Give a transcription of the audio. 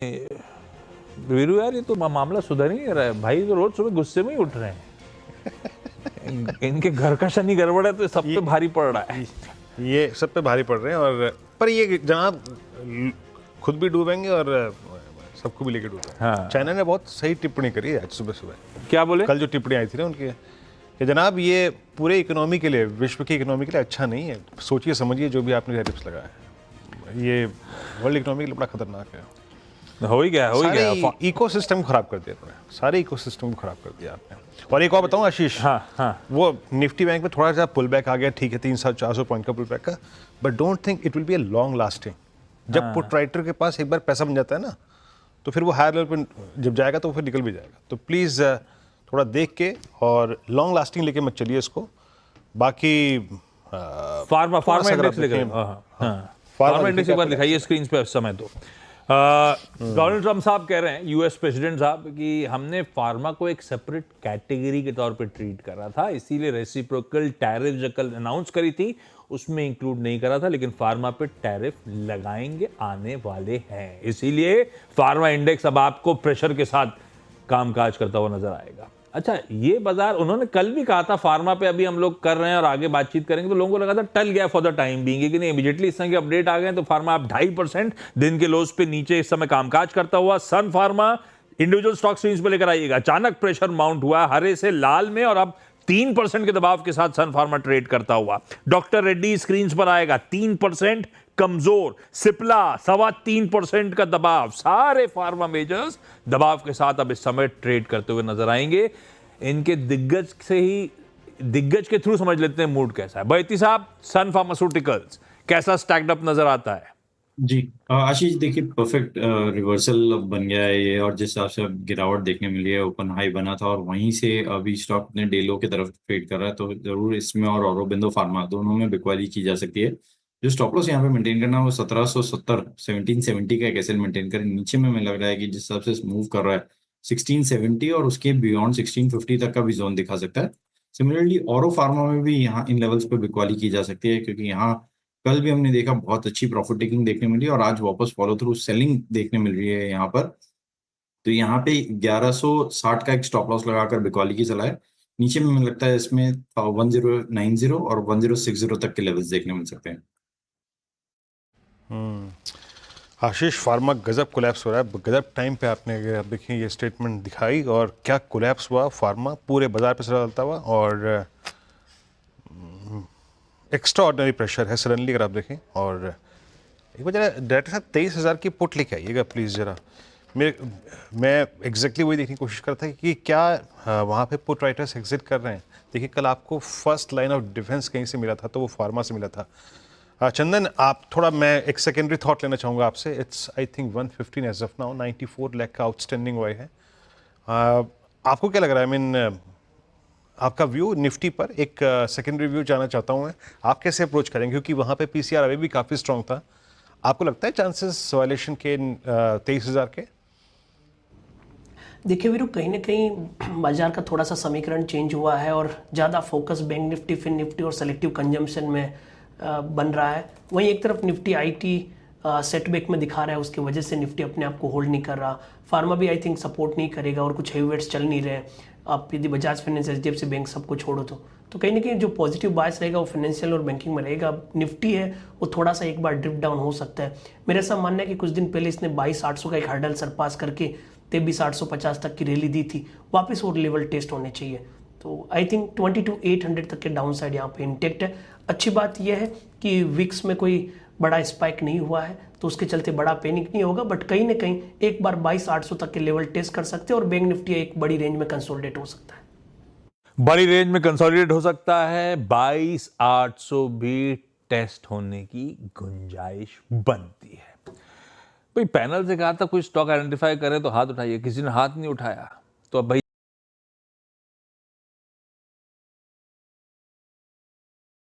वीरू यार, ये तो मामला सुधर ही नहीं रहा है भाई। तो रोज सुबह गुस्से में ही उठ रहे हैं। इनके घर का शनि गड़बड़ है तो सब पे भारी पड़ रहा है। ये सब पे भारी पड़ रहे हैं। और पर ये जनाब खुद भी डूबेंगे और सबको भी लेके डूबेंगे। हाँ। चाइना ने बहुत सही टिप्पणी करी है आज सुबह सुबह। क्या बोले? कल जो टिप्पणी आई थी ना उनकी, कि जनाब ये पूरे इकोनॉमी के लिए, विश्व की इकोनॉमी के लिए अच्छा नहीं है। सोचिए समझिए जो भी आपने टैरिफ्स लगाया है, ये वर्ल्ड इकोनॉमी के लिए बड़ा खतरनाक है। हो ही गया इकोसिस्टम को खराब कर दिया आपने, सारे इकोसिस्टम को खराब कर दिया आपने। और एक और बताऊं आशीष, हाँ। वो निफ्टी बैंक में थोड़ा सा पुल बैक आ गया, ठीक है 300-400 पॉइंट का पुल बैक का, but don't think it will be a long lasting. जब पुट राइटर के पास एक बार पैसा बन जाता है ना, तो फिर वो हायर लेवल पर जब जाएगा तो फिर निकल भी जाएगा। तो प्लीज़ थोड़ा देख के और लॉन्ग लास्टिंग लेके मत चलिए इसको। बाकी फार्मा इंडेक्स लेकर फार्मा इंडेक्स एक बार दिखाइए स्क्रीन पे इस समय। तो डोनाल्ड ट्रम्प साहब कह रहे हैं, यूएस प्रेसिडेंट साहब, कि हमने फार्मा को एक सेपरेट कैटेगरी के तौर पे ट्रीट करा था, इसीलिए रेसिप्रोकल टैरिफ जो कल अनाउंस करी थी उसमें इंक्लूड नहीं करा था, लेकिन फार्मा पे टैरिफ लगाएंगे आने वाले हैं। इसीलिए फार्मा इंडेक्स अब आपको प्रेशर के साथ कामकाज करता हुआ नजर आएगा। अच्छा, ये बाजार उन्होंने कल भी कहा था फार्मा पे अभी हम लोग कर रहे हैं और आगे बातचीत करेंगे, तो लोगों को लगा था टल गया फॉर द टाइम बीइंग, कि नहीं इमीडिएटली इस तरह के अपडेट आ गए तो फार्मा अब 2.5% दिन के लोज पे नीचे इस समय कामकाज करता हुआ। सन फार्मा इंडिविजुअल स्टॉक स्क्रीन पे लेकर आइएगा। अचानक प्रेशर माउंट हुआ हरे से लाल में और अब 3% के दबाव के साथ सन फार्मा ट्रेड करता हुआ। डॉक्टर रेड्डी स्क्रीन पर आएगा, 3% कमजोर। सिप्ला 3.25% का दबाव। सारे फार्मा मेजर्स दबाव के साथ अब इस समय ट्रेड करते हुए नजर आएंगे। इनके दिग्गज के थ्रू समझ लेते हैं मूड कैसा है। बैती साहब, सन फार्मास्यूटिकल्स कैसा स्टैक्ड अप नजर आता है? जी आशीष, देखिए परफेक्ट रिवर्सल बन गया है ये, और जिस हिसाब से अब गिरावट देखने मिली है, ओपन हाई बना था और वहीं से अभी स्टॉक अपने डे लो की तरफ ट्रेड कर रहा है, तो जरूर इसमें और औरोबिंदो फार्मा दोनों में बिकवाली की जा सकती है। जो स्टॉप लॉस यहाँ पे मेंटेन करना है वो 1770 1770 का एक एसएल मेंटेन करें। नीचे में लग रहा है कि जिस हिसाब से मूव कर रहा है 1670 और उसके बियॉन्ड 1650 तक का भी जोन दिखा सकता है। सिमिलरली औरो फार्मा में भी यहाँ इन लेवल्स पे बिकवाली की जा सकती है, क्योंकि यहाँ कल भी हमने देखा बहुत अच्छी प्रॉफिट टेकिंग देखने मिली और आज वापस फॉलो थ्रू सेलिंग देखने मिल रही है यहाँ पर। तो यहाँ पे 1160 का एक स्टॉप लॉस लगाकर बिकवाली की सलाह है। नीचे में मुझे लगता है इसमें 1090 और 1060 तक के लेवल्स देखने मिल सकते हैं। आशीष, फार्मा गजब कोलैप्स हो रहा है, गजब टाइम पे आपने अगर आप देखें ये स्टेटमेंट दिखाई, और क्या कोलैप्स हुआ फार्मा, पूरे बाजार पे असर डालता हुआ, और एक्स्ट्रा ऑर्डिनरी प्रेशर है सडनली अगर आप देखें। और एक बार जरा डायरेक्टर साहब 23,000 की पुट लेके आइएगा प्लीज़ जरा। मैं एग्जैक्टली वही देखने की कोशिश कर रहा था कि क्या वहाँ पे पुट राइटर्स एग्जिट कर रहे हैं। देखिए कल आपको फर्स्ट लाइन ऑफ डिफेंस कहीं से मिला था, तो वो फार्मा से मिला था। चंदन, आप थोड़ा, मैं एक सेकेंडरी थॉट लेना चाहूँगा आपसे। It's I think 115 as of now, 94 lakh का आउटस्टैंडिंग हुआ है। आपको क्या लग रहा है? आई मीन आपका व्यू निफ्टी पर, एक सेकेंडरी व्यू जानना चाहता हूँ मैं। आप कैसे अप्रोच करेंगे, क्योंकि वहाँ पे पीसीआर अभी भी काफ़ी स्ट्रॉन्ग था। आपको लगता है चांसेस वायलेशन के 23,000 के? देखिए वीरू, कहीं ना कहीं बाजार का थोड़ा सा समीकरण चेंज हुआ है और ज़्यादा focus Bank Nifty, Fin Nifty और सेलेक्टिव कंजम्पशन में बन रहा है। वहीं एक तरफ निफ्टी आईटी सेटबैक में दिखा रहा है, उसकी वजह से निफ्टी अपने आप को होल्ड नहीं कर रहा। फार्मा भी आई थिंक सपोर्ट नहीं करेगा और कुछ हेवीवेट्स चल नहीं रहे। आप यदि बजाज फाइनेंस, एचडीएफसी बैंक सबको छोड़ो तो कहीं ना कहीं जो पॉजिटिव बायस रहेगा वो फाइनेंशियल और बैंकिंग में रहेगा। निफ्टी है वो थोड़ा सा एक बार ड्रिप डाउन हो सकता है। मेरा ऐसा मानना है कि कुछ दिन पहले इसने 22,800 का एक हर्डल सरपास करके 23,850 तक की रैली दी थी, वापस वो लेवल टेस्ट होने चाहिए। तो आई थिंक 22,800 तक के डाउन साइड यहाँ पे इंटेक्ट है। अच्छी बात यह है कि विक्स में कोई बड़ा स्पाइक नहीं हुआ है, तो उसके चलते बड़ा पैनिक नहीं होगा, बट कहीं ना कहीं एक बार 22,800 तक के लेवल टेस्ट कर सकते हैं और बैंक निफ्टी एक बड़ी रेंज में कंसोलिडेट हो सकता है। बड़ी रेंज में कंसोलिडेट हो सकता है, 22,800 भी टेस्ट होने की गुंजाइश बनती है। भाई पैनल से कहा था कोई स्टॉक आइडेंटिफाई करे तो हाथ उठाइए, किसी ने हाथ नहीं उठाया, तो अब भाई